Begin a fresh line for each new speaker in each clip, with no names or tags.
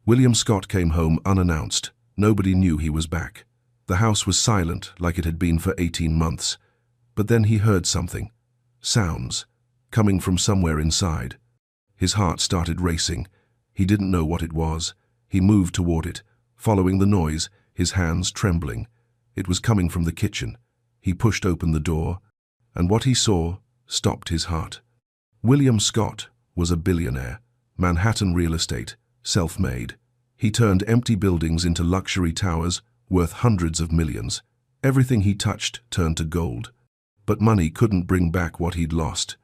William Scott came home unannounced. Nobody knew he was back. The house was silent, like it had been for 18 months. But then he heard something. Sounds. Coming from somewhere inside. His heart started racing. He didn't know what it was. He moved toward it, following the noise, his hands trembling. It was coming from the kitchen. He pushed open the door, and what he saw stopped his heart. William Scott was a billionaire. Manhattan real estate, self-made. He turned empty buildings into luxury towers worth hundreds of millions. Everything he touched turned to gold. But money couldn't bring back what he'd lost.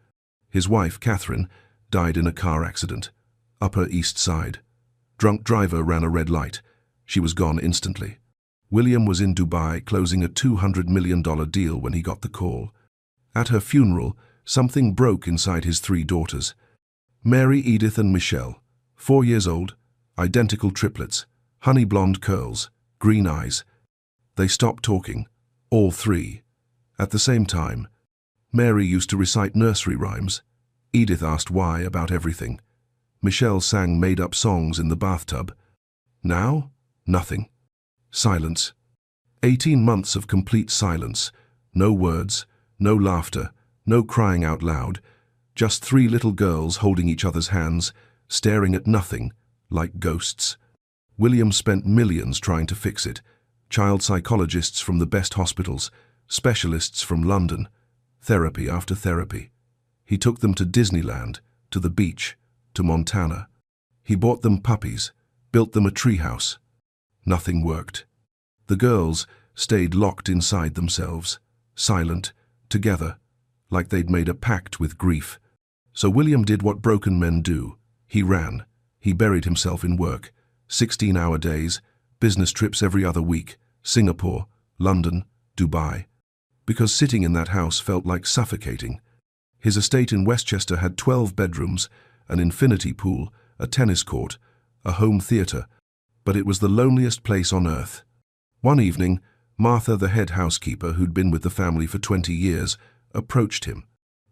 His wife, Catherine, died in a car accident. Upper East Side. Drunk driver ran a red light. She was gone instantly. William was in Dubai closing a $200 million deal when he got the call. At her funeral, something broke inside his 3 daughters. Mary, Edith, and Michelle, 4 years old, identical triplets, honey blonde curls, green eyes. They stopped talking, all 3. At the same time, Mary used to recite nursery rhymes. Edith asked why about everything. Michelle sang made-up songs in the bathtub. Now, nothing. Silence. 18 months of complete silence. No words, no laughter, no crying out loud. Just 3 little girls holding each other's hands, staring at nothing, like ghosts. William spent millions trying to fix it. Child psychologists from the best hospitals, specialists from London, therapy after therapy. He took them to Disneyland, to the beach, to Montana. He bought them puppies, built them a treehouse. Nothing worked. The girls stayed locked inside themselves, silent, together, like they'd made a pact with grief. So William did what broken men do. He ran. He buried himself in work. 16-hour days, business trips every other week, Singapore, London, Dubai. Because sitting in that house felt like suffocating. His estate in Westchester had 12 bedrooms, an infinity pool, a tennis court, a home theater, but it was the loneliest place on earth. One evening, Martha, the head housekeeper who'd been with the family for 20 years, approached him.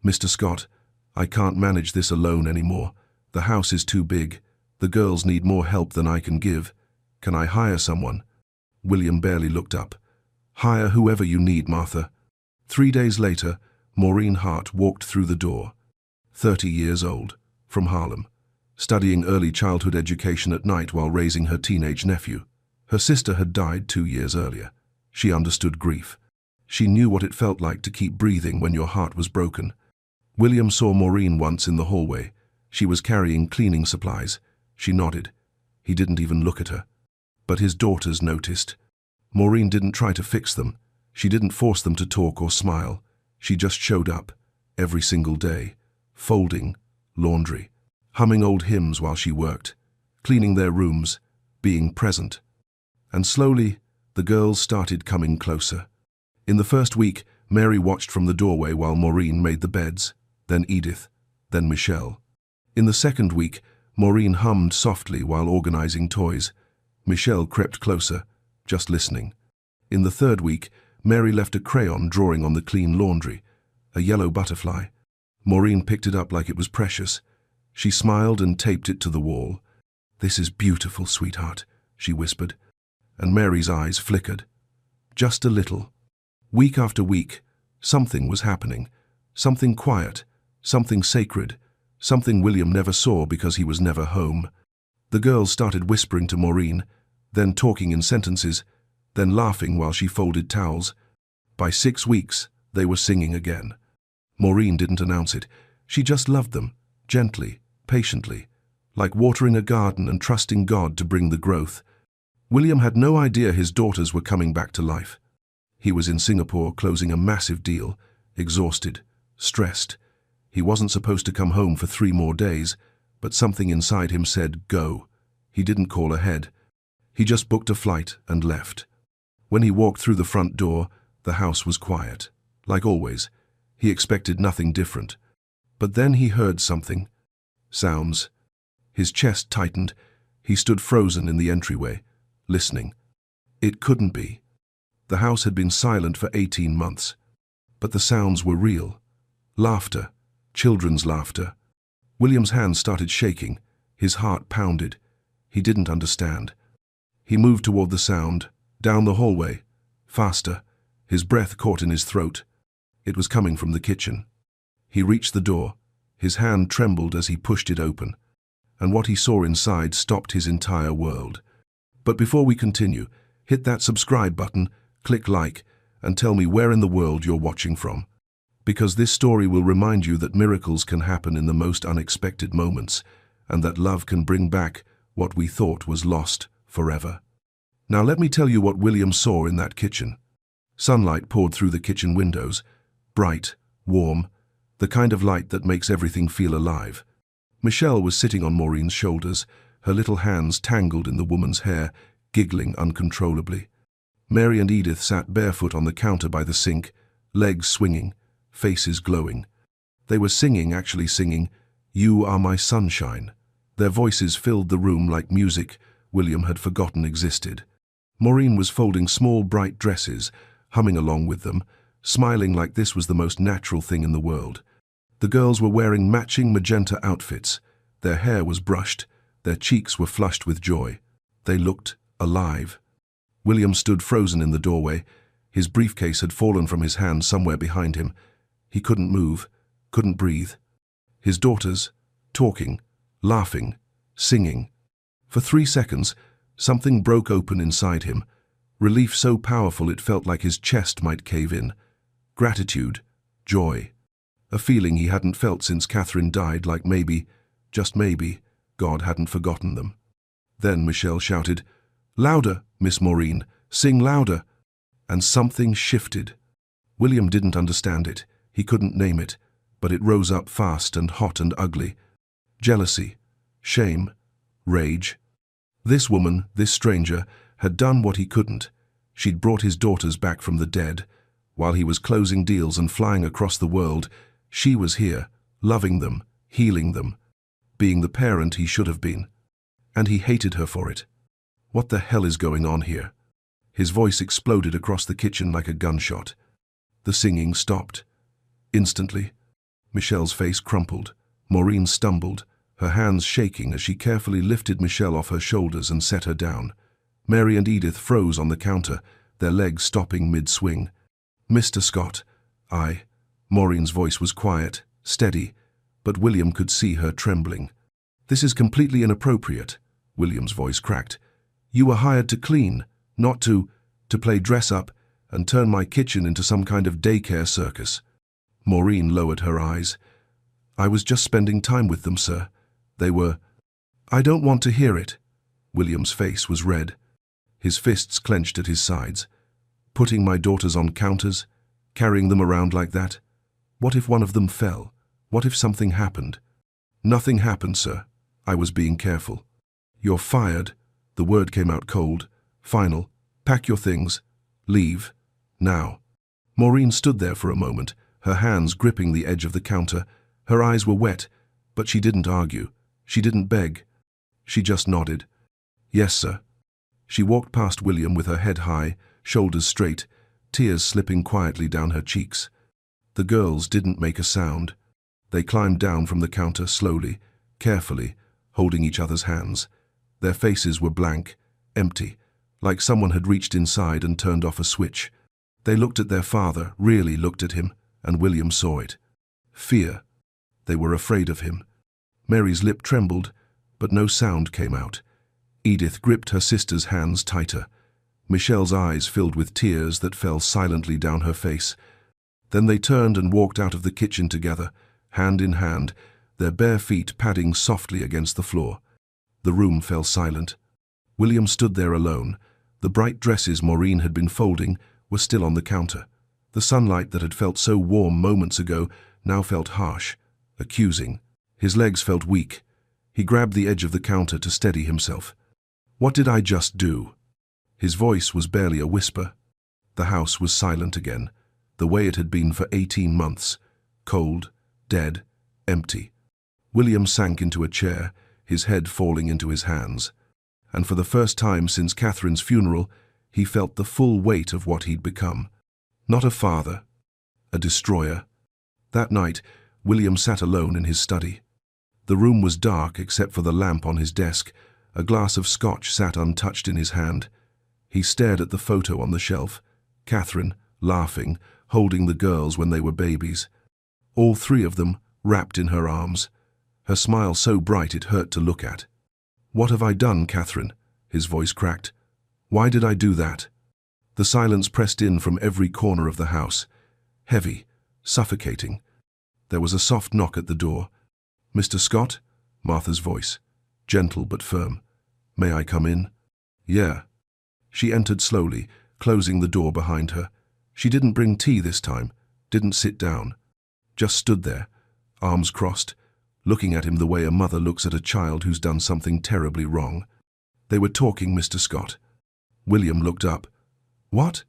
"Mr. Scott, I can't manage this alone anymore. The house is too big. The girls need more help than I can give. Can I hire someone?" William barely looked up. "Hire whoever you need, Martha." 3 days later, Maureen Hart walked through the door. 30 years old, from Harlem, studying early childhood education at night while raising her teenage nephew. Her sister had died 2 years earlier. She understood grief. She knew what it felt like to keep breathing when your heart was broken. William saw Maureen once in the hallway. She was carrying cleaning supplies. She nodded. He didn't even look at her. But his daughters noticed. Maureen didn't try to fix them. She didn't force them to talk or smile. She just showed up, every single day, folding, laundry, humming old hymns while she worked, cleaning their rooms, being present. And slowly, the girls started coming closer. In the first week, Mary watched from the doorway while Maureen made the beds, then Edith, then Michelle. In the second week, Maureen hummed softly while organizing toys. Michelle crept closer, just listening. In the third week, Mary left a crayon drawing on the clean laundry, a yellow butterfly. Maureen picked it up like it was precious. She smiled and taped it to the wall. "This is beautiful, sweetheart," she whispered, and Mary's eyes flickered. Just a little. Week after week, something was happening. Something quiet, something sacred, something William never saw because he was never home. The girls started whispering to Maureen, then talking in sentences, then laughing while she folded towels. By 6 weeks, they were singing again. Maureen didn't announce it. She just loved them, gently, patiently, like watering a garden and trusting God to bring the growth. William had no idea his daughters were coming back to life. He was in Singapore closing a massive deal, exhausted, stressed. He wasn't supposed to come home for 3 more days, but something inside him said, go. He didn't call ahead. He just booked a flight and left. When he walked through the front door, the house was quiet. Like always, he expected nothing different. But then he heard something. Sounds. His chest tightened. He stood frozen in the entryway, listening. It couldn't be. The house had been silent for 18 months. But the sounds were real. Laughter. Children's laughter. William's hands started shaking. His heart pounded. He didn't understand. He moved toward the sound, down the hallway, faster, his breath caught in his throat. It was coming from the kitchen. He reached the door. His hand trembled as he pushed it open, and what he saw inside stopped his entire world. But before we continue, hit that subscribe button, click like, and tell me where in the world you're watching from. Because this story will remind you that miracles can happen in the most unexpected moments, and that love can bring back what we thought was lost forever. Now let me tell you what William saw in that kitchen. Sunlight poured through the kitchen windows, bright, warm, the kind of light that makes everything feel alive. Michelle was sitting on Maureen's shoulders, her little hands tangled in the woman's hair, giggling uncontrollably. Mary and Edith sat barefoot on the counter by the sink, legs swinging, faces glowing. They were actually singing, "You Are My Sunshine." Their voices filled the room like music William had forgotten existed. Maureen was folding small, bright dresses, humming along with them, smiling like this was the most natural thing in the world. The girls were wearing matching magenta outfits. Their hair was brushed, their cheeks were flushed with joy. They looked alive. William stood frozen in the doorway. His briefcase had fallen from his hand somewhere behind him. He couldn't move, couldn't breathe. His daughters, talking, laughing, singing. For 3 seconds, something broke open inside him. Relief so powerful it felt like his chest might cave in. Gratitude, joy. A feeling he hadn't felt since Catherine died, like maybe, just maybe, God hadn't forgotten them. Then Michelle shouted, "Louder, Miss Maureen, sing louder." And something shifted. William didn't understand it. He couldn't name it, but it rose up fast and hot and ugly. Jealousy, shame, rage. This woman, this stranger, had done what he couldn't. She'd brought his daughters back from the dead. While he was closing deals and flying across the world, she was here, loving them, healing them, being the parent he should have been. And he hated her for it. What the hell is going on here? His voice exploded across the kitchen like a gunshot. The singing stopped. Instantly, Michelle's face crumpled. Maureen stumbled, her hands shaking as she carefully lifted Michelle off her shoulders and set her down. Mary and Edith froze on the counter, their legs stopping mid-swing. "Mr. Scott, I..." Maureen's voice was quiet, steady, but William could see her trembling. "This is completely inappropriate," William's voice cracked. "You were hired to clean, not to play dress-up and turn my kitchen into some kind of daycare circus." Maureen lowered her eyes. "I was just spending time with them, sir. They were..." "I don't want to hear it." William's face was red. His fists clenched at his sides. "Putting my daughters on counters? Carrying them around like that? What if one of them fell? What if something happened?" "Nothing happened, sir. I was being careful." "You're fired." The word came out cold. "Final. Pack your things. Leave. Now." Maureen stood there for a moment, her hands gripping the edge of the counter. Her eyes were wet, but she didn't argue. She didn't beg. She just nodded. "Yes, sir." She walked past William with her head high, shoulders straight, tears slipping quietly down her cheeks. The girls didn't make a sound. They climbed down from the counter slowly, carefully, holding each other's hands. Their faces were blank, empty, like someone had reached inside and turned off a switch. They looked at their father, really looked at him, and William saw it. Fear. They were afraid of him. Mary's lip trembled, but no sound came out. Edith gripped her sister's hands tighter. Michelle's eyes filled with tears that fell silently down her face. Then they turned and walked out of the kitchen together, hand in hand, their bare feet padding softly against the floor. The room fell silent. William stood there alone. The bright dresses Maureen had been folding were still on the counter. The sunlight that had felt so warm moments ago now felt harsh, accusing. His legs felt weak. He grabbed the edge of the counter to steady himself. "What did I just do?" His voice was barely a whisper. The house was silent again, the way it had been for 18 months. Cold, dead, empty. William sank into a chair, his head falling into his hands. And for the first time since Catherine's funeral, he felt the full weight of what he'd become. Not a father, a destroyer. That night, William sat alone in his study. The room was dark except for the lamp on his desk, A glass of scotch sat untouched in his hand. He stared at the photo on the shelf. Catherine, laughing, holding the girls when they were babies. All three of them, wrapped in her arms. Her smile so bright it hurt to look at. "What have I done, Catherine?" His voice cracked. "Why did I do that?" The silence pressed in from every corner of the house. Heavy, suffocating. There was a soft knock at the door. "Mr. Scott?" Martha's voice. Gentle but firm. "May I come in?" "Yeah." She entered slowly, closing the door behind her. She didn't bring tea this time, didn't sit down. Just stood there, arms crossed, looking at him the way a mother looks at a child who's done something terribly wrong. They were talking, Mr. Scott. William looked up. "What?"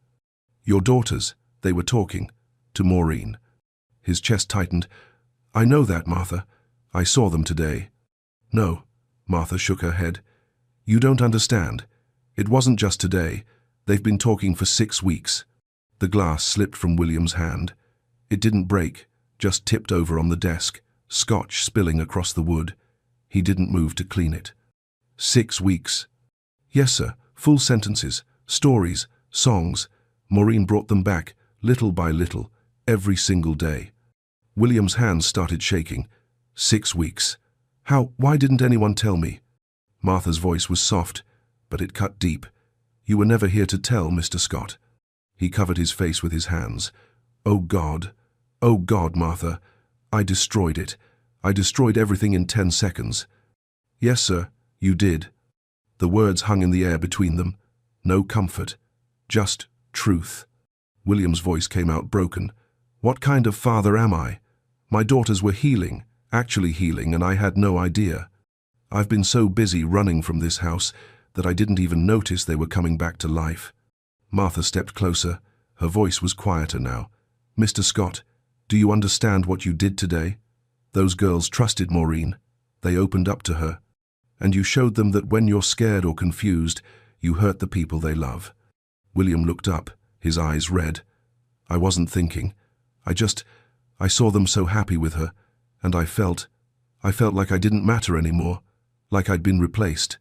"Your daughters, they were talking. To Maureen." His chest tightened. "I know that, Martha. I saw them today." "No." Martha shook her head. "You don't understand. It wasn't just today. They've been talking for 6 weeks. The glass slipped from William's hand. It didn't break, just tipped over on the desk, scotch spilling across the wood. He didn't move to clean it. 6 weeks. "Yes, sir. Full sentences, stories, songs. Maureen brought them back, little by little, every single day." William's hands started shaking. 6 weeks. Why didn't anyone tell me?" Martha's voice was soft, but it cut deep. "You were never here to tell, Mr. Scott." He covered his face with his hands. Oh, God, Martha. I destroyed it. I destroyed everything in 10 seconds. "Yes, sir, you did." The words hung in the air between them. No comfort, just truth. William's voice came out broken. "What kind of father am I? My daughters were healing, actually healing, and I had no idea. I've been so busy running from this house that I didn't even notice they were coming back to life." Martha stepped closer. Her voice was quieter now. "Mr. Scott, do you understand what you did today? Those girls trusted Maureen. They opened up to her. And you showed them that when you're scared or confused, you hurt the people they love." William looked up, his eyes red. "I wasn't thinking. I saw them so happy with her, and I felt like I didn't matter anymore, like I'd been replaced."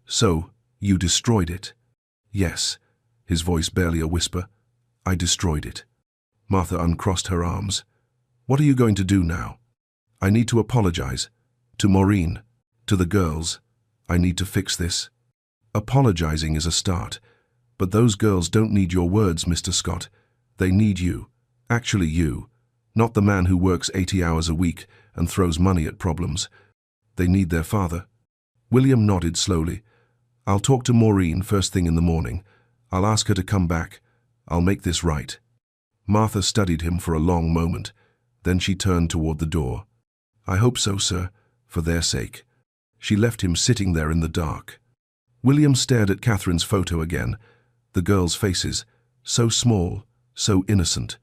"So, you destroyed it?" "Yes." His voice barely a whisper. "I destroyed it." Martha uncrossed her arms. "What are you going to do now?" "I need to apologize. To Maureen. To the girls. I need to fix this." "Apologizing is a start. But those girls don't need your words, Mr. Scott. They need you. Actually you. Not the man who works 80 hours a week and throws money at problems. They need their father." William nodded slowly. "I'll talk to Maureen first thing in the morning. I'll ask her to come back. I'll make this right." Martha studied him for a long moment. Then she turned toward the door. "I hope so, sir, for their sake." She left him sitting there in the dark. William stared at Catherine's photo again. The girls' faces, so small, so innocent.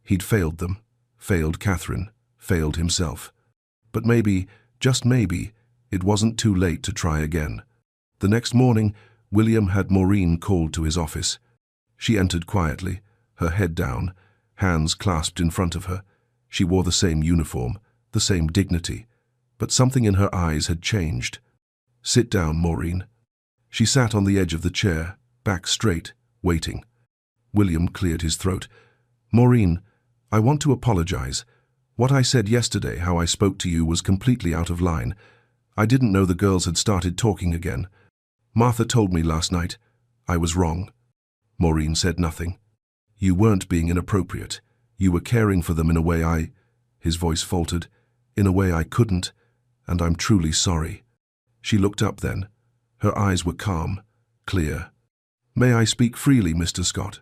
He'd failed them, failed Catherine, failed himself. But maybe, just maybe, it wasn't too late to try again. The next morning, William had Maureen called to his office. She entered quietly, her head down, hands clasped in front of her. She wore the same uniform, the same dignity, but something in her eyes had changed. "Sit down, Maureen." She sat on the edge of the chair, back straight, waiting. William cleared his throat. "Maureen, I want to apologize. What I said yesterday, how I spoke to you, was completely out of line. I didn't know the girls had started talking again. Martha told me last night. I was wrong." Maureen said nothing. "You weren't being inappropriate. You were caring for them in a way His voice faltered. "In a way I couldn't, and I'm truly sorry." She looked up then. Her eyes were calm, clear. "May I speak freely, Mr. Scott?"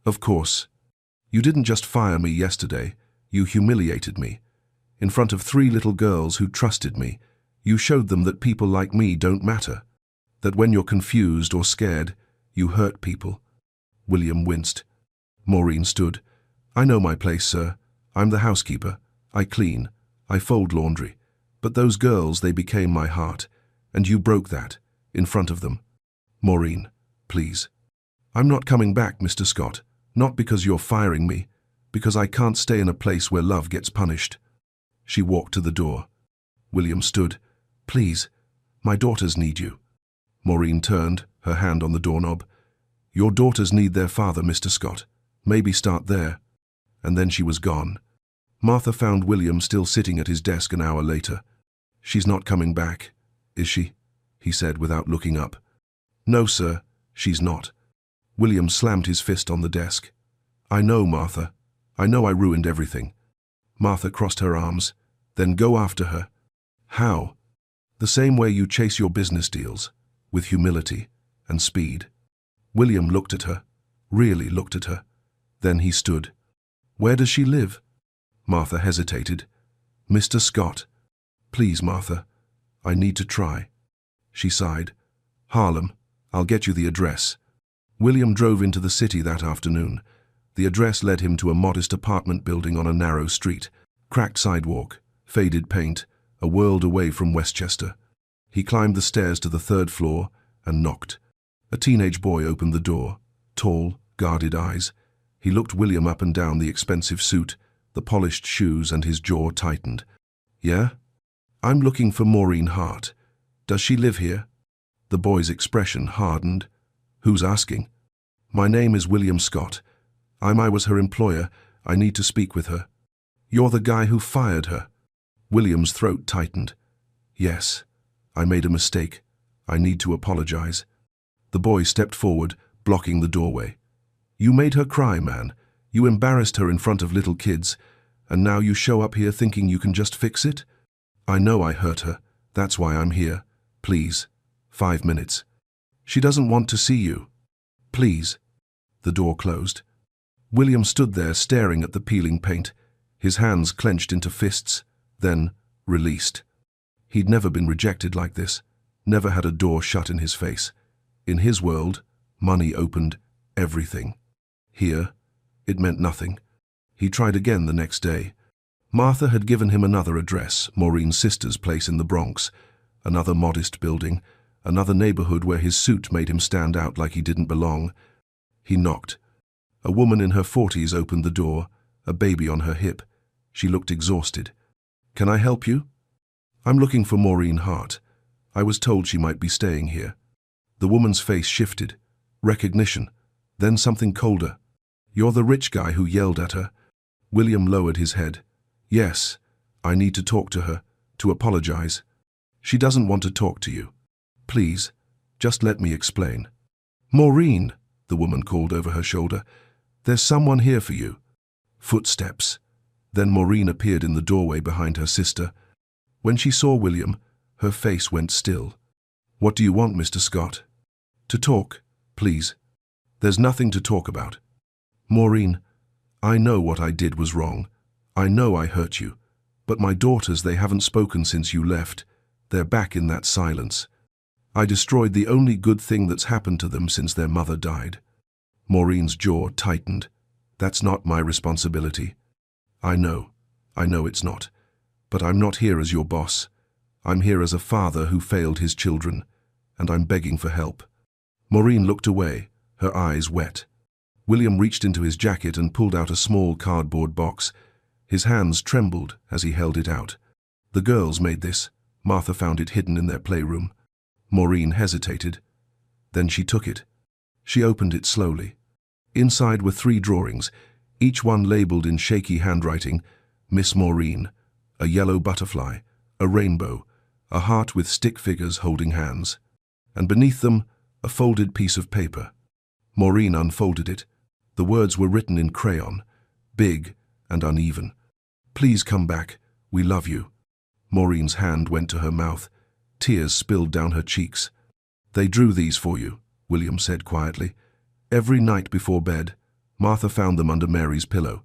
"Of course. You didn't just fire me yesterday. You humiliated me. In front of 3 little girls who trusted me, you showed them that people like me don't matter. That when you're confused or scared, you hurt people." William winced. Maureen stood. "I know my place, sir. I'm the housekeeper. I clean. I fold laundry. But those girls, they became my heart. And you broke that, in front of them. Maureen, please." "I'm not coming back, Mr. Scott. Not because you're firing me. Because I can't stay in a place where love gets punished." She walked to the door. William stood. "Please, my daughters need you." Maureen turned, her hand on the doorknob. Your daughters need their father, Mr. Scott. Maybe start there. And then she was gone. Martha found William still sitting at his desk an hour later. She's not coming back, is she? He said without looking up. No, sir, she's not. William slammed his fist on the desk. I know, Martha. I know I ruined everything. Martha crossed her arms. Then go after her. How? The same way you chase your business deals, with humility and speed. William looked at her, really looked at her. Then he stood. Where does she live? Martha hesitated. Mr. Scott. Please, Martha. I need to try. She sighed. Harlem. I'll get you the address. William drove into the city that afternoon. The address led him to a modest apartment building on a narrow street. Cracked sidewalk, faded paint, a world away from Westchester. He climbed the stairs to the third floor and knocked. A teenage boy opened the door, tall, guarded eyes. He looked William up and down the expensive suit, the polished shoes, and his jaw tightened. Yeah? I'm looking for Maureen Hart. Does she live here? The boy's expression hardened. Who's asking? My name is William Scott. I was her employer. I need to speak with her. You're the guy who fired her. William's throat tightened. Yes, I made a mistake. I need to apologize. The boy stepped forward, blocking the doorway. You made her cry, man. You embarrassed her in front of little kids, and now you show up here thinking you can just fix it? I know I hurt her. That's why I'm here. Please. 5 minutes. She doesn't want to see you. Please. The door closed. William stood there staring at the peeling paint, his hands clenched into fists, then released. He'd never been rejected like this, never had a door shut in his face. In his world, money opened everything. Here, it meant nothing. He tried again the next day. Martha had given him another address, Maureen's sister's place in the Bronx, another modest building, another neighborhood where his suit made him stand out like he didn't belong. He knocked. A woman in her 40s opened the door, a baby on her hip. She looked exhausted. Can I help you? I'm looking for Maureen Hart. I was told she might be staying here. The woman's face shifted. Recognition. Then something colder. You're the rich guy who yelled at her. William lowered his head. Yes, I need to talk to her, to apologize. She doesn't want to talk to you. Please, just let me explain. Maureen, the woman called over her shoulder. There's someone here for you. Footsteps. Then Maureen appeared in the doorway behind her sister. When she saw William, her face went still. What do you want, Mr. Scott? To talk, please. There's nothing to talk about. Maureen, I know what I did was wrong. I know I hurt you. But my daughters, they haven't spoken since you left. They're back in that silence. I destroyed the only good thing that's happened to them since their mother died. Maureen's jaw tightened. That's not my responsibility. I know it's not. But I'm not here as your boss. I'm here as a father who failed his children, and I'm begging for help. Maureen looked away, her eyes wet. William reached into his jacket and pulled out a small cardboard box. His hands trembled as he held it out. The girls made this. Martha found it hidden in their playroom. Maureen hesitated. Then she took it. She opened it slowly. Inside were 3 drawings, each one labeled in shaky handwriting, Miss Maureen, a yellow butterfly, a rainbow, a heart with stick figures holding hands. And beneath them, a folded piece of paper. Maureen unfolded it. The words were written in crayon, big and uneven. Please come back. We love you. Maureen's hand went to her mouth. Tears spilled down her cheeks. They drew these for you, William said quietly. Every night before bed, Martha found them under Mary's pillow.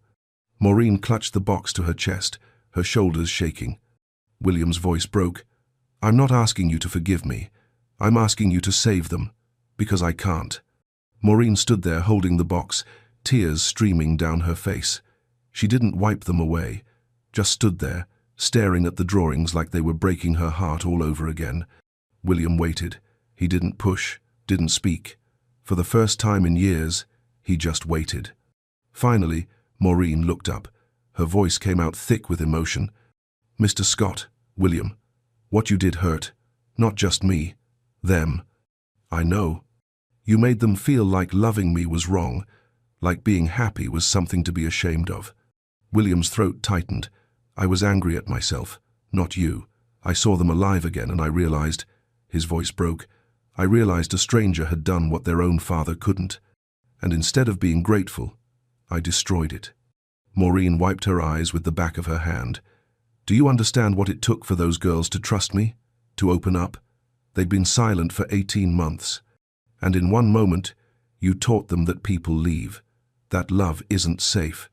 Maureen clutched the box to her chest, her shoulders shaking. William's voice broke. I'm not asking you to forgive me. I'm asking you to save them, because I can't. Maureen stood there holding the box, tears streaming down her face. She didn't wipe them away, just stood there, staring at the drawings like they were breaking her heart all over again. William waited. He didn't push, didn't speak. For the first time in years, he just waited. Finally, Maureen looked up. Her voice came out thick with emotion. Mr. Scott, William, what you did hurt. Not just me. Them. I know. You made them feel like loving me was wrong, like being happy was something to be ashamed of. William's throat tightened. I was angry at myself, not you. I saw them alive again and I realized, his voice broke, I realized a stranger had done what their own father couldn't. And instead of being grateful, I destroyed it. Maureen wiped her eyes with the back of her hand. Do you understand what it took for those girls to trust me? To open up? They'd been silent for 18 months. And in one moment, you taught them that people leave. That love isn't safe.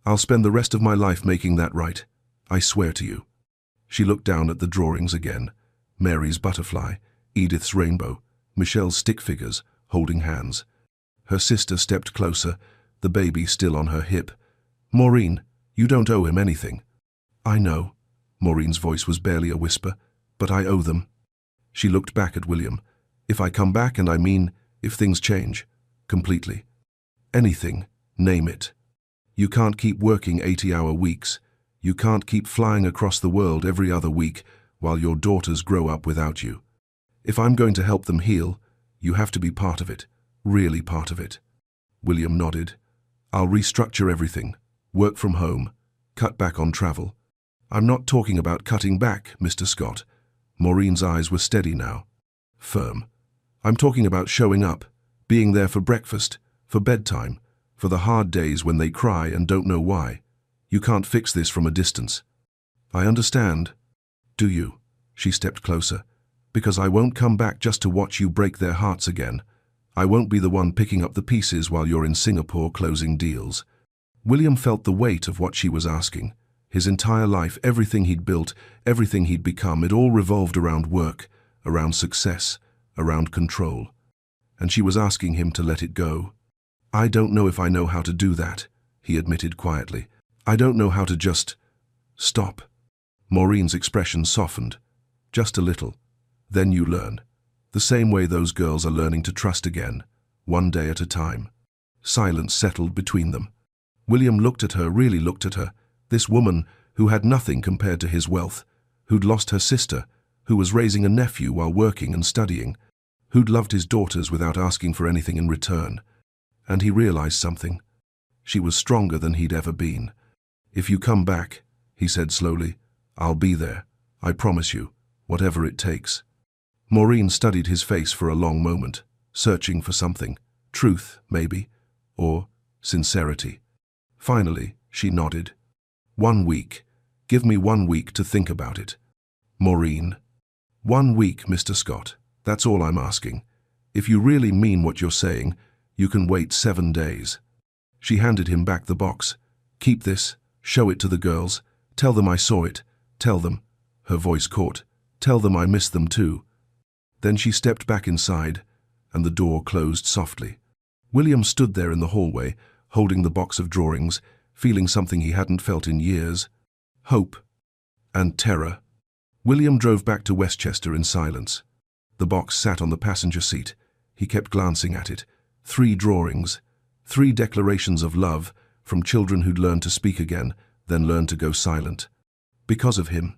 I'll spend the rest of my life making that right. I swear to you. She looked down at the drawings again. Mary's butterfly, Edith's rainbow, Michelle's stick figures, holding hands. Her sister stepped closer, the baby still on her hip. Maureen, you don't owe him anything. I know. Maureen's voice was barely a whisper, but I owe them. She looked back at William. If I come back, and I mean, if things change, completely. Anything, name it. You can't keep working 80-hour weeks. You can't keep flying across the world every other week while your daughters grow up without you. If I'm going to help them heal, you have to be part of it, really part of it. William nodded. I'll restructure everything, work from home, cut back on travel. I'm not talking about cutting back, Mr. Scott. Maureen's eyes were steady now, firm. I'm talking about showing up, being there for breakfast, for bedtime, for the hard days when they cry and don't know why. You can't fix this from a distance. I understand. Do you? She stepped closer. Because I won't come back just to watch you break their hearts again. I won't be the one picking up the pieces while you're in Singapore closing deals. William felt the weight of what she was asking. His entire life, everything he'd built, everything he'd become, it all revolved around work, around success, around control. And she was asking him to let it go. I don't know if I know how to do that, he admitted quietly. I don't know how to just stop. Maureen's expression softened, just a little. Then you learn. The same way those girls are learning to trust again, one day at a time. Silence settled between them. William looked at her, really looked at her, this woman who had nothing compared to his wealth, who'd lost her sister, who was raising a nephew while working and studying, who'd loved his daughters without asking for anything in return. And he realized something. She was stronger than he'd ever been. If you come back, he said slowly, I'll be there. I promise you, whatever it takes. Maureen studied his face for a long moment, searching for something. Truth, maybe, or sincerity. Finally, she nodded. 1 week. Give me 1 week to think about it. Maureen. 1 week, Mr. Scott. That's all I'm asking. If you really mean what you're saying, you can wait 7 days. She handed him back the box. Keep this. Show it to the girls. Tell them I saw it. Tell them. Her voice caught. Tell them I miss them too. Then she stepped back inside, and the door closed softly. William stood there in the hallway, holding the box of drawings, feeling something he hadn't felt in years. Hope. And terror. William drove back to Westchester in silence. The box sat on the passenger seat. He kept glancing at it. 3 drawings. 3 declarations of love from children who'd learned to speak again, then learned to go silent. Because of him.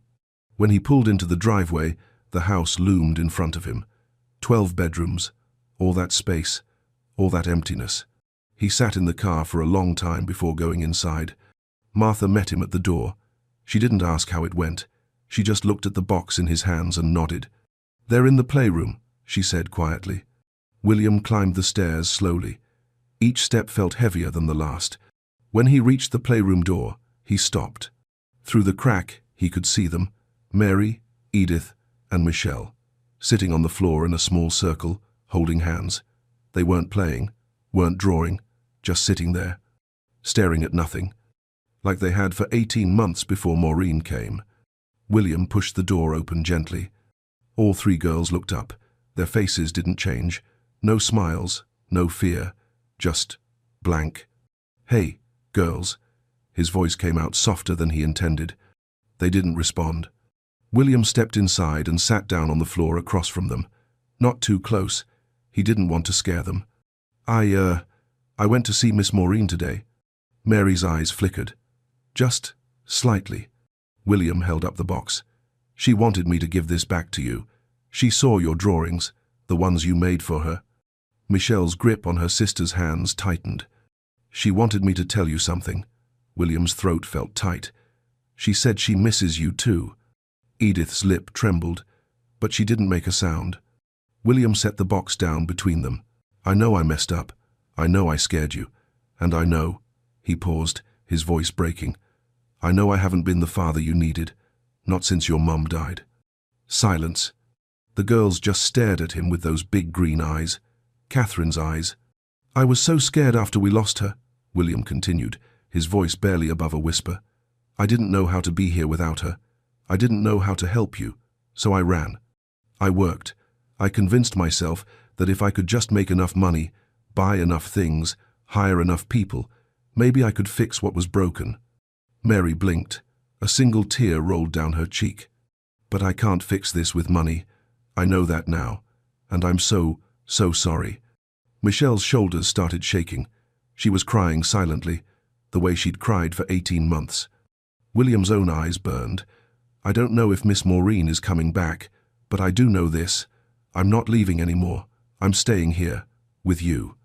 When he pulled into the driveway, the house loomed in front of him. 12 bedrooms. All that space. All that emptiness. He sat in the car for a long time before going inside. Martha met him at the door. She didn't ask how it went. She just looked at the box in his hands and nodded. They're in the playroom, she said quietly. William climbed the stairs slowly. Each step felt heavier than the last. When he reached the playroom door, he stopped. Through the crack, he could see them, Mary, Edith, and Michelle, sitting on the floor in a small circle, holding hands. They weren't playing, weren't drawing, just sitting there, staring at nothing, like they had for 18 months before Maureen came. William pushed the door open gently. All 3 girls looked up. Their faces didn't change. No smiles, no fear, just blank. Hey, girls. His voice came out softer than he intended. They didn't respond. William stepped inside and sat down on the floor across from them. Not too close. He didn't want to scare them. I went to see Miss Maureen today. Mary's eyes flickered. Just slightly. William held up the box. She wanted me to give this back to you. She saw your drawings. The ones you made for her. Michelle's grip on her sister's hands tightened. She wanted me to tell you something. William's throat felt tight. She said she misses you too. Edith's lip trembled, but she didn't make a sound. William set the box down between them. I know I messed up. I know I scared you. And I know, he paused, his voice breaking, I know I haven't been the father you needed, not since your mum died. Silence. The girls just stared at him with those big green eyes. Catherine's eyes. I was so scared after we lost her, William continued, his voice barely above a whisper. I didn't know how to be here without her. I didn't know how to help you, so I ran. I worked. I convinced myself that if I could just make enough money, buy enough things, hire enough people, maybe I could fix what was broken. Mary blinked. A single tear rolled down her cheek. But I can't fix this with money. I know that now. And I'm so sorry. Michelle's shoulders started shaking. She was crying silently, the way she'd cried for 18 months. William's own eyes burned. I don't know if Miss Maureen is coming back, but I do know this. I'm not leaving anymore. I'm staying here, with you.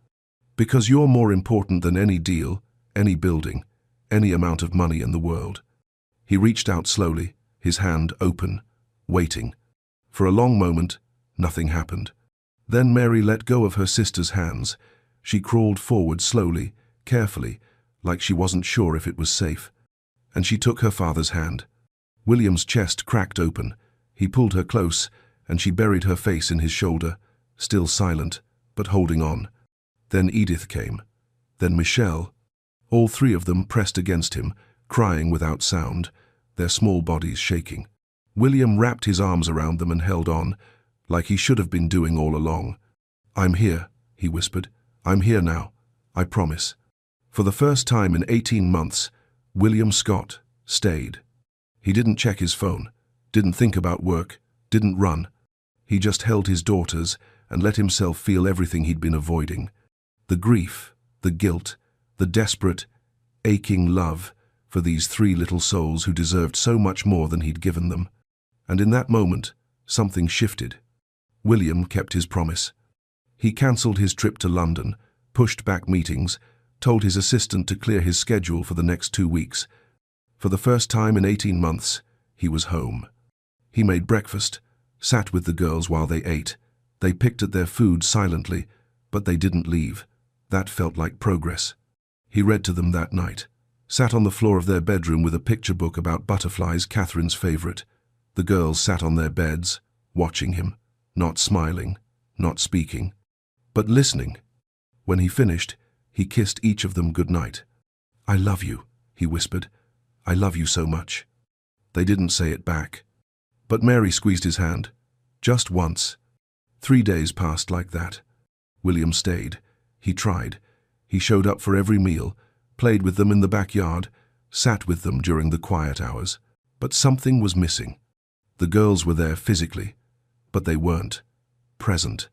Because you're more important than any deal, any building, any amount of money in the world. He reached out slowly, his hand open, waiting. For a long moment, nothing happened. Then Mary let go of her sister's hands. She crawled forward slowly, carefully, like she wasn't sure if it was safe. And she took her father's hand. William's chest cracked open. He pulled her close, and she buried her face in his shoulder, still silent, but holding on. Then Edith came. Then Michelle. All three of them pressed against him, crying without sound, their small bodies shaking. William wrapped his arms around them and held on, like he should have been doing all along. I'm here, he whispered. I'm here now. I promise. For the first time in 18 months, William Scott stayed. He didn't check his phone, didn't think about work, didn't run. He just held his daughters and let himself feel everything he'd been avoiding. The grief, the guilt, the desperate, aching love for these three little souls who deserved so much more than he'd given them. And in that moment, something shifted. William kept his promise. He cancelled his trip to London, pushed back meetings, told his assistant to clear his schedule for the next 2 weeks. For the first time in 18 months, he was home. He made breakfast, sat with the girls while they ate. They picked at their food silently, but they didn't leave. That felt like progress. He read to them that night, sat on the floor of their bedroom with a picture book about butterflies, Catherine's favorite. The girls sat on their beds, watching him, not smiling, not speaking, but listening. When he finished, he kissed each of them goodnight. I love you, he whispered. I love you so much. They didn't say it back. But Mary squeezed his hand. Just once. 3 days passed like that. William stayed. He tried. He showed up for every meal, played with them in the backyard, sat with them during the quiet hours. But something was missing. The girls were there physically, but they weren't present.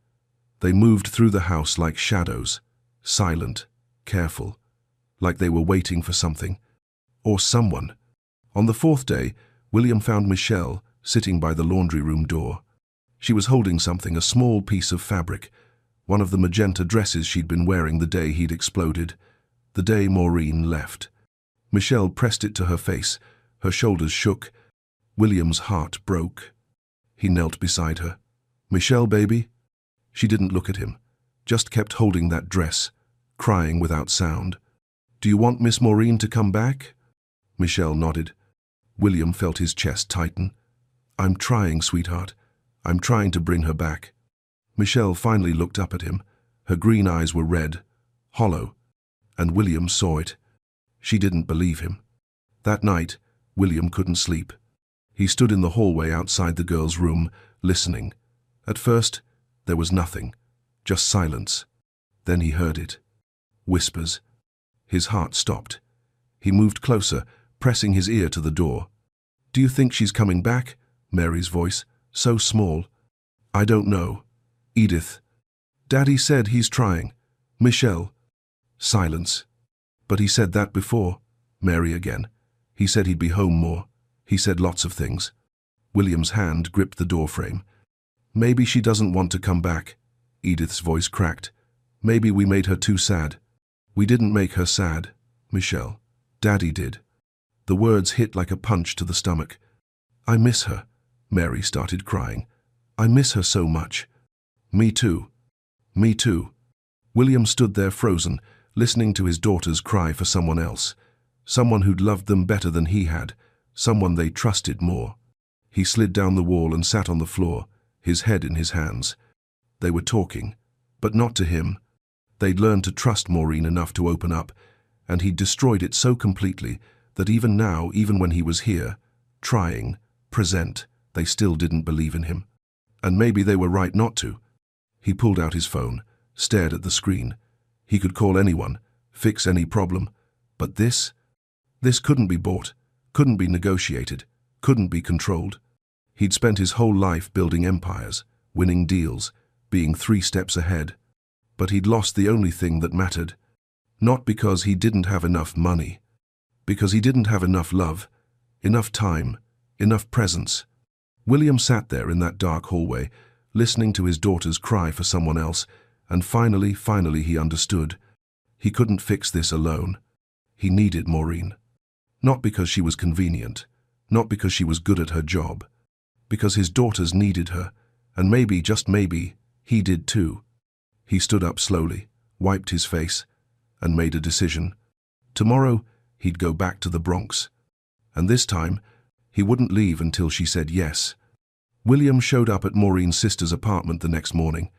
They moved through the house like shadows, silent, careful, like they were waiting for something, or someone. On the 4th day, William found Michelle sitting by the laundry room door. She was holding something, a small piece of fabric, one of the magenta dresses she'd been wearing the day he'd exploded, the day Maureen left. Michelle pressed it to her face. Her shoulders shook. William's heart broke. He knelt beside her. Michelle, baby? She didn't look at him, just kept holding that dress, crying without sound. Do you want Miss Maureen to come back? Michelle nodded. William felt his chest tighten. I'm trying, sweetheart. I'm trying to bring her back. Michelle finally looked up at him. Her green eyes were red, hollow, and William saw it. She didn't believe him. That night, William couldn't sleep. He stood in the hallway outside the girls' room, listening. At first, there was nothing, just silence. Then he heard it. Whispers. His heart stopped. He moved closer, pressing his ear to the door. Do you think she's coming back? Mary's voice, so small. I don't know. Edith. Daddy said he's trying. Michelle. Silence. But he said that before. Mary again. He said he'd be home more. He said lots of things. William's hand gripped the doorframe. Maybe she doesn't want to come back. Edith's voice cracked. Maybe we made her too sad. We didn't make her sad, Michelle. Daddy did. The words hit like a punch to the stomach. I miss her. Mary started crying. I miss her so much. Me too. Me too. William stood there frozen, listening to his daughters cry for someone else. Someone who'd loved them better than he had. Someone they trusted more. He slid down the wall and sat on the floor, his head in his hands. They were talking, but not to him. They'd learned to trust Maureen enough to open up, and he'd destroyed it so completely that even now, even when he was here, trying, present, they still didn't believe in him. And maybe they were right not to. He pulled out his phone, stared at the screen. He could call anyone, fix any problem, but this couldn't be bought, couldn't be negotiated, couldn't be controlled. He'd spent his whole life building empires, winning deals, being 3 steps ahead. But he'd lost the only thing that mattered. Not because he didn't have enough money. Because he didn't have enough love, enough time, enough presence. William sat there in that dark hallway, listening to his daughters cry for someone else, and finally he understood. He couldn't fix this alone. He needed Maureen. Not because she was convenient, not because she was good at her job, because his daughters needed her, and maybe, just maybe, he did too. He stood up slowly, wiped his face, and made a decision. Tomorrow, he'd go back to the Bronx. And this time, he wouldn't leave until she said yes. William showed up at Maureen's sister's apartment the next morning.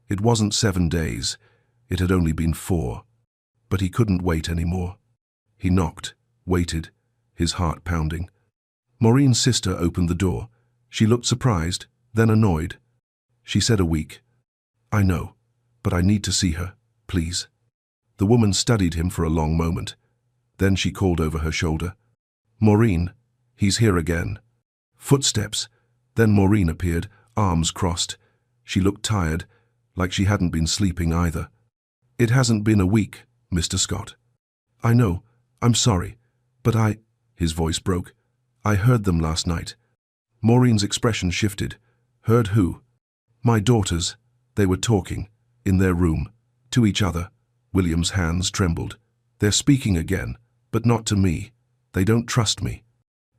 It wasn't 7 days. It had only been 4. But he couldn't wait anymore. He knocked, waited, his heart pounding. Maureen's sister opened the door. She looked surprised, then annoyed. She said a week. I know, but I need to see her, please. The woman studied him for a long moment. Then she called over her shoulder. Maureen, he's here again. Footsteps. Then Maureen appeared, arms crossed. She looked tired, like she hadn't been sleeping either. It hasn't been a week, Mr. Scott. I know, I'm sorry, but his voice broke. I heard them last night. Maureen's expression shifted. Heard who? My daughters. They were talking, in their room, to each other. William's hands trembled. They're speaking again, but not to me. They don't trust me.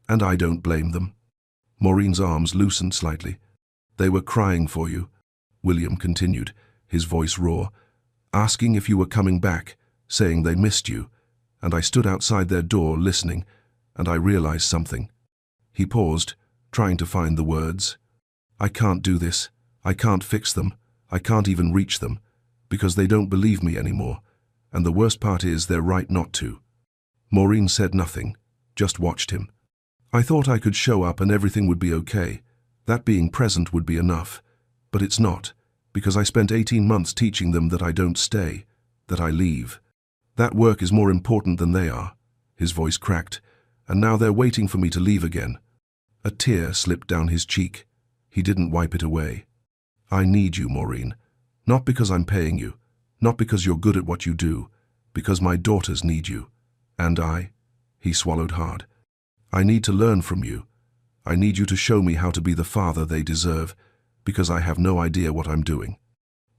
And I don't blame them. Maureen's arms loosened slightly. They were crying for you, William continued, his voice raw, asking if you were coming back, saying they missed you, and I stood outside their door listening, and I realized something. He paused, trying to find the words. I can't do this. I can't fix them. I can't even reach them, because they don't believe me anymore, and the worst part is they're right not to. Maureen said nothing, just watched him. I thought I could show up and everything would be okay. That being present would be enough. But it's not, because I spent 18 months teaching them that I don't stay, that I leave. That work is more important than they are. His voice cracked, and now they're waiting for me to leave again. A tear slipped down his cheek. He didn't wipe it away. I need you, Maureen. Not because I'm paying you, not because you're good at what you do, because my daughters need you. And he swallowed hard. I need to learn from you. I need you to show me how to be the father they deserve, because I have no idea what I'm doing.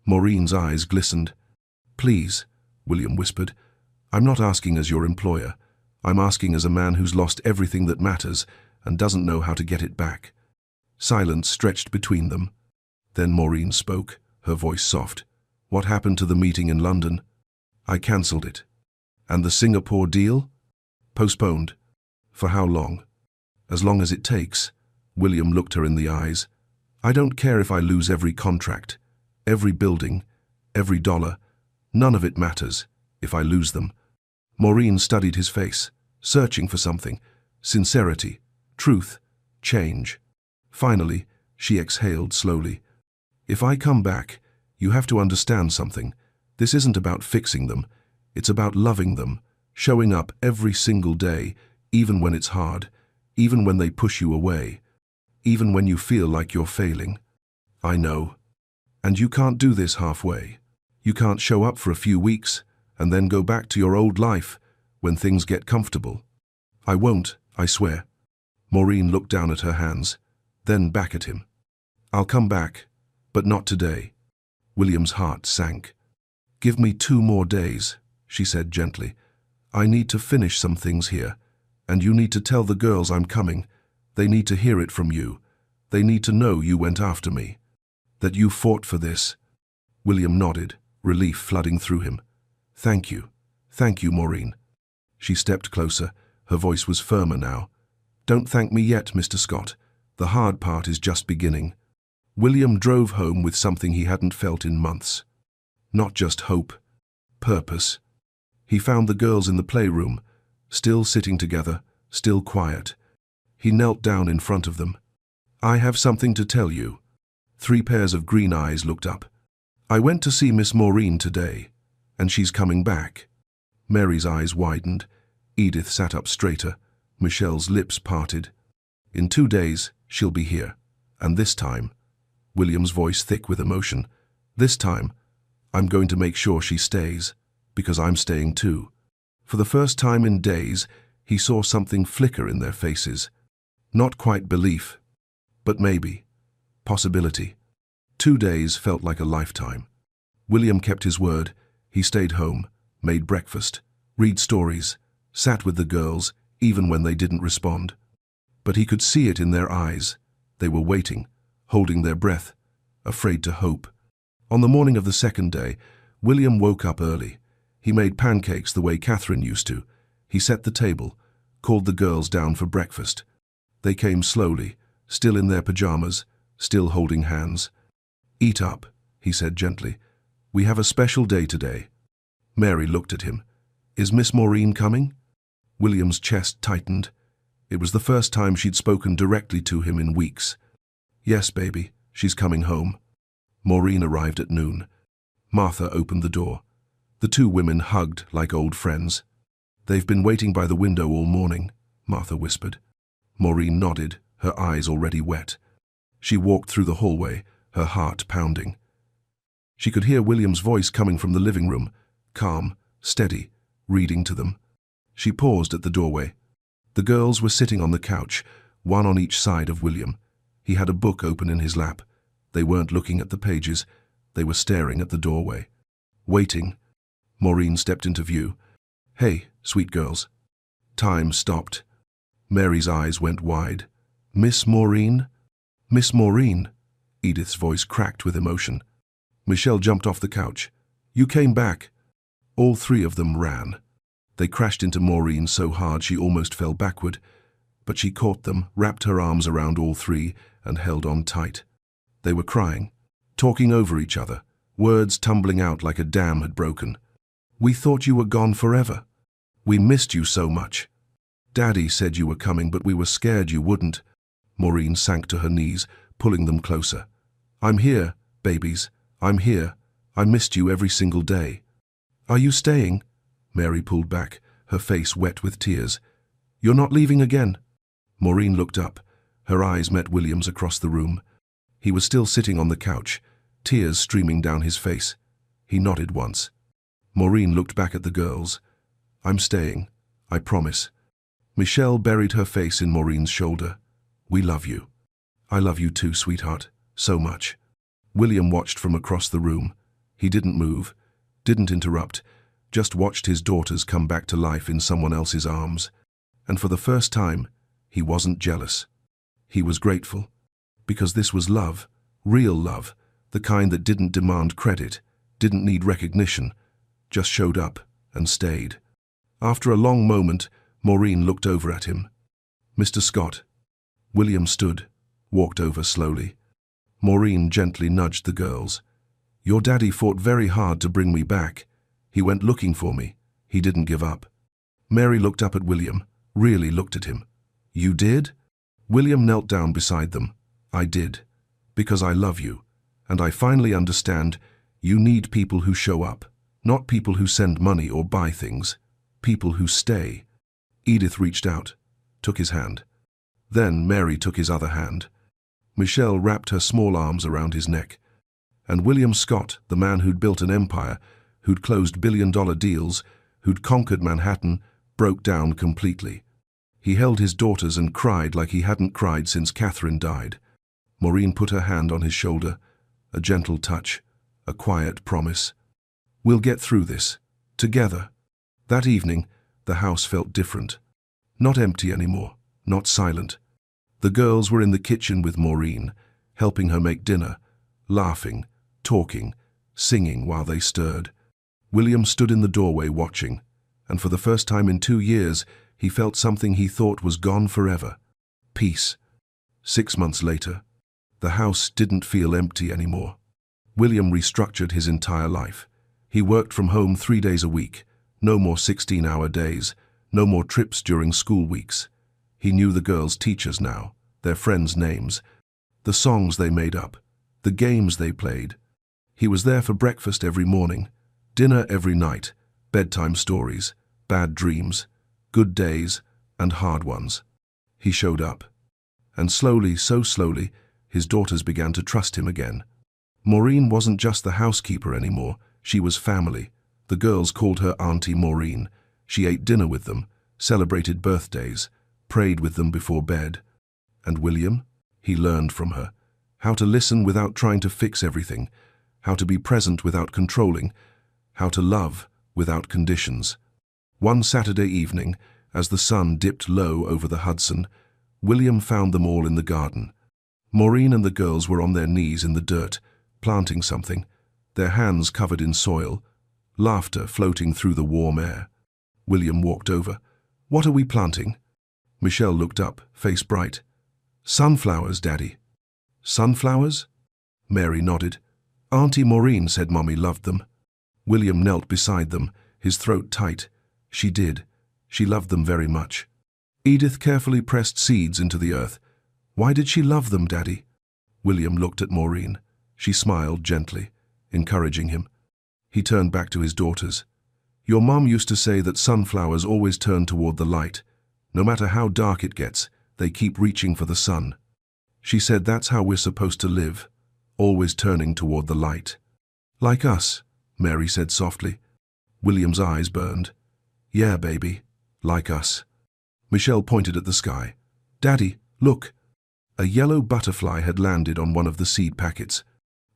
Maureen's eyes glistened. Please, William whispered. I'm not asking as your employer. I'm asking as a man who's lost everything that matters and doesn't know how to get it back. Silence stretched between them. Then Maureen spoke, her voice soft. What happened to the meeting in London? I cancelled it. And the Singapore deal? Postponed. For how long? As long as it takes. William looked her in the eyes. I don't care if I lose every contract, every building, every dollar. None of it matters if I lose them. Maureen studied his face, searching for something. Sincerity, truth, change. Finally, she exhaled slowly. If I come back, you have to understand something. This isn't about fixing them. It's about loving them, showing up every single day, even when it's hard, even when they push you away, even when you feel like you're failing. I know. And you can't do this halfway. You can't show up for a few weeks and then go back to your old life when things get comfortable. I won't, I swear. Maureen looked down at her hands, then back at him. I'll come back, But not today. William's heart sank. "Give me 2 more days," she said gently. "I need to finish some things here, and you need to tell the girls I'm coming. They need to hear it from you. They need to know you went after me. That you fought for this." William nodded, relief flooding through him. "Thank you. Thank you, Maureen." She stepped closer. Her voice was firmer now. "Don't thank me yet, Mr. Scott. The hard part is just beginning." William drove home with something he hadn't felt in months. Not just hope, purpose. He found the girls in the playroom, still sitting together, still quiet. He knelt down in front of them. "I have something to tell you." 3 pairs of green eyes looked up. "I went to see Miss Maureen today, and she's coming back." Mary's eyes widened. Edith sat up straighter. Michelle's lips parted. "In 2 days, she'll be here. And this time," William's voice thick with emotion, "this time, I'm going to make sure she stays, because I'm staying too." For the first time in days, he saw something flicker in their faces. Not quite belief, but maybe. Possibility. 2 days felt like a lifetime. William kept his word. He stayed home, made breakfast, read stories, sat with the girls, even when they didn't respond. But he could see it in their eyes. They were waiting, holding their breath, afraid to hope. On the morning of the second day, William woke up early. He made pancakes the way Catherine used to. He set the table, called the girls down for breakfast. They came slowly, still in their pajamas, still holding hands. "Eat up," he said gently. "We have a special day today." Mary looked at him. "Is Miss Maureen coming?" William's chest tightened. It was the first time she'd spoken directly to him in weeks. "Yes, baby, she's coming home." Maureen arrived at noon. Martha opened the door. The 2 women hugged like old friends. "They've been waiting by the window all morning," Martha whispered. Maureen nodded, her eyes already wet. She walked through the hallway, her heart pounding. She could hear William's voice coming from the living room, calm, steady, reading to them. She paused at the doorway. The girls were sitting on the couch, one on each side of William. He had a book open in his lap. They weren't looking at the pages. They were staring at the doorway. Waiting. Maureen stepped into view. "Hey, sweet girls." Time stopped. Mary's eyes went wide. "Miss Maureen?" "Miss Maureen?" Edith's voice cracked with emotion. Michelle jumped off the couch. "You came back." All 3 of them ran. They crashed into Maureen so hard she almost fell backward, but she caught them, wrapped her arms around all 3, and held on tight. They were crying, talking over each other, words tumbling out like a dam had broken. "We thought you were gone forever. We missed you so much. Daddy said you were coming, but we were scared you wouldn't." Maureen sank to her knees, pulling them closer. "I'm here, babies. I'm here. I missed you every single day." "Are you staying?" Mary pulled back, her face wet with tears. "You're not leaving again?" Maureen looked up. Her eyes met William's across the room. He was still sitting on the couch, tears streaming down his face. He nodded once. Maureen looked back at the girls. "I'm staying. I promise." Michelle buried her face in Maureen's shoulder. "We love you." "I love you too, sweetheart. So much." William watched from across the room. He didn't move, didn't interrupt, just watched his daughters come back to life in someone else's arms. And for the first time, he wasn't jealous. He was grateful. Because this was love, real love, the kind that didn't demand credit, didn't need recognition, just showed up and stayed. After a long moment, Maureen looked over at him. "Mr. Scott." William stood, walked over slowly. Maureen gently nudged the girls. "Your daddy fought very hard to bring me back. He went looking for me. He didn't give up." Mary looked up at William, really looked at him. "You did?" William knelt down beside them. "I did. Because I love you. And I finally understand you need people who show up, not people who send money or buy things. People who stay." Edith reached out, took his hand. Then Mary took his other hand. Michelle wrapped her small arms around his neck. And William Scott, the man who'd built an empire, who'd closed billion-dollar deals, who'd conquered Manhattan, broke down completely. He held his daughters and cried like he hadn't cried since Catherine died. Maureen put her hand on his shoulder. a gentle touch, a quiet promise. We'll get through this, together. That evening, the house felt different. Not empty anymore, not silent. The girls were in the kitchen with Maureen, helping her make dinner, laughing, talking, singing while they stirred. William stood in the doorway watching, and for the first time in 2 years, he felt something he thought was gone forever. Peace. 6 months later, the house didn't feel empty anymore. William restructured his entire life. He worked from home 3 days a week, no more 16-hour days, no more trips during school weeks. He knew the girls' teachers now, their friends' names, the songs they made up, the games they played. He was there for breakfast every morning, dinner every night, bedtime stories, bad dreams, good days, and hard ones. He showed up. And slowly, so slowly, his daughters began to trust him again. Maureen wasn't just the housekeeper anymore, she was family. The girls called her Auntie Maureen. She ate dinner with them, celebrated birthdays, prayed with them before bed. And William? He learned from her. How to listen without trying to fix everything, how to be present without controlling, how to love without conditions. One Saturday evening, as the sun dipped low over the Hudson, William found them all in the garden. Maureen and the girls were on their knees in the dirt, planting something, their hands covered in soil, laughter floating through the warm air. William walked over. "What are we planting?" Michelle looked up, face bright. "Sunflowers, Daddy." "Sunflowers?" Mary nodded. "Auntie Maureen said Mommy loved them." William knelt beside them, his throat tight. She did. She loved them very much. Edith carefully pressed seeds into the earth. "Why did she love them, Daddy?" William looked at Maureen. She smiled gently, encouraging him. He turned back to his daughters. "Your mom used to say that sunflowers always turn toward the light. No matter how dark it gets, they keep reaching for the sun. She said that's how we're supposed to live, always turning toward the light." "Like us," Mary said softly. William's eyes burned. "Yeah, baby, like us." Michelle pointed at the sky. "Daddy, look." A yellow butterfly had landed on one of the seed packets.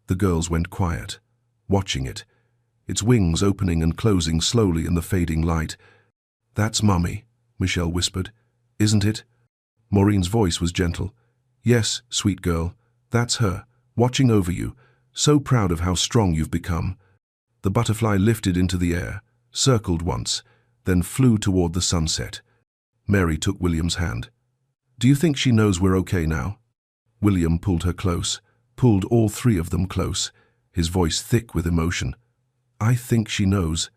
The girls went quiet, watching it, its wings opening and closing slowly in the fading light. "That's Mummy," Michelle whispered. "Isn't it?" Maureen's voice was gentle. "Yes, sweet girl, that's her, watching over you, so proud of how strong you've become." The butterfly lifted into the air, circled once, then flew toward the sunset. Mary took William's hand. "Do you think she knows we're okay now?" William pulled her close, pulled all 3 of them close, his voice thick with emotion. "I think she knows.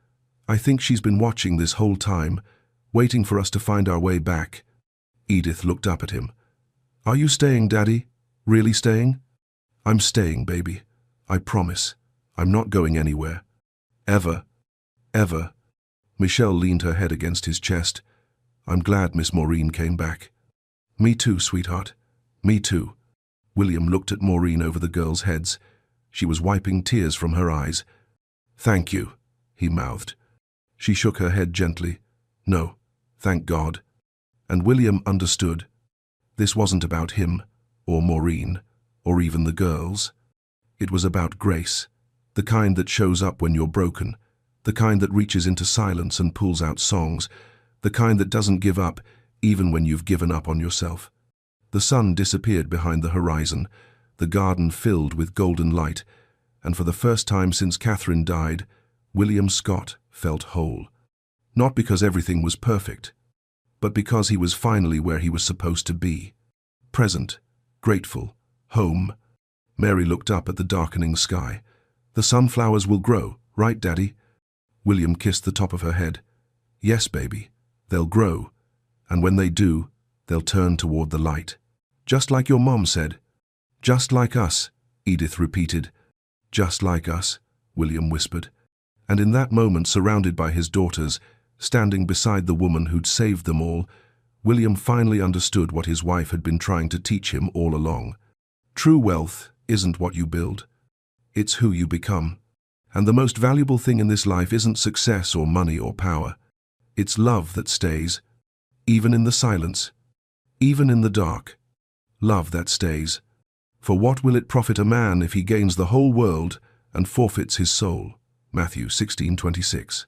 I think she's been watching this whole time, waiting for us to find our way back." Edith looked up at him. "Are you staying, Daddy? Really staying?" "I'm staying, baby. I promise. I'm not going anywhere. Ever. Ever." Michelle leaned her head against his chest. "I'm glad Miss Maureen came back." "Me too, sweetheart. Me too." William looked at Maureen over the girls' heads. She was wiping tears from her eyes. "Thank you," he mouthed. She shook her head gently. "No, thank God." And William understood. This wasn't about him, or Maureen, or even the girls. It was about grace, the kind that shows up when you're broken, the kind that reaches into silence and pulls out songs, the kind that doesn't give up even when you've given up on yourself. The sun disappeared behind the horizon, the garden filled with golden light, and for the first time since Catherine died, William Scott felt whole. Not because everything was perfect, but because he was finally where he was supposed to be. Present, grateful, home. Mary looked up at the darkening sky. "The sunflowers will grow, right, Daddy?" William kissed the top of her head. "Yes, baby, they'll grow, and when they do, they'll turn toward the light. Just like your mom said." "Just like us," Edith repeated. "Just like us," William whispered. And in that moment, surrounded by his daughters, standing beside the woman who'd saved them all, William finally understood what his wife had been trying to teach him all along. True wealth isn't what you build. It's who you become. And the most valuable thing in this life isn't success or money or power. It's love that stays, even in the silence, even in the dark. Love that stays. For what will it profit a man if he gains the whole world and forfeits his soul? Matthew 16:26.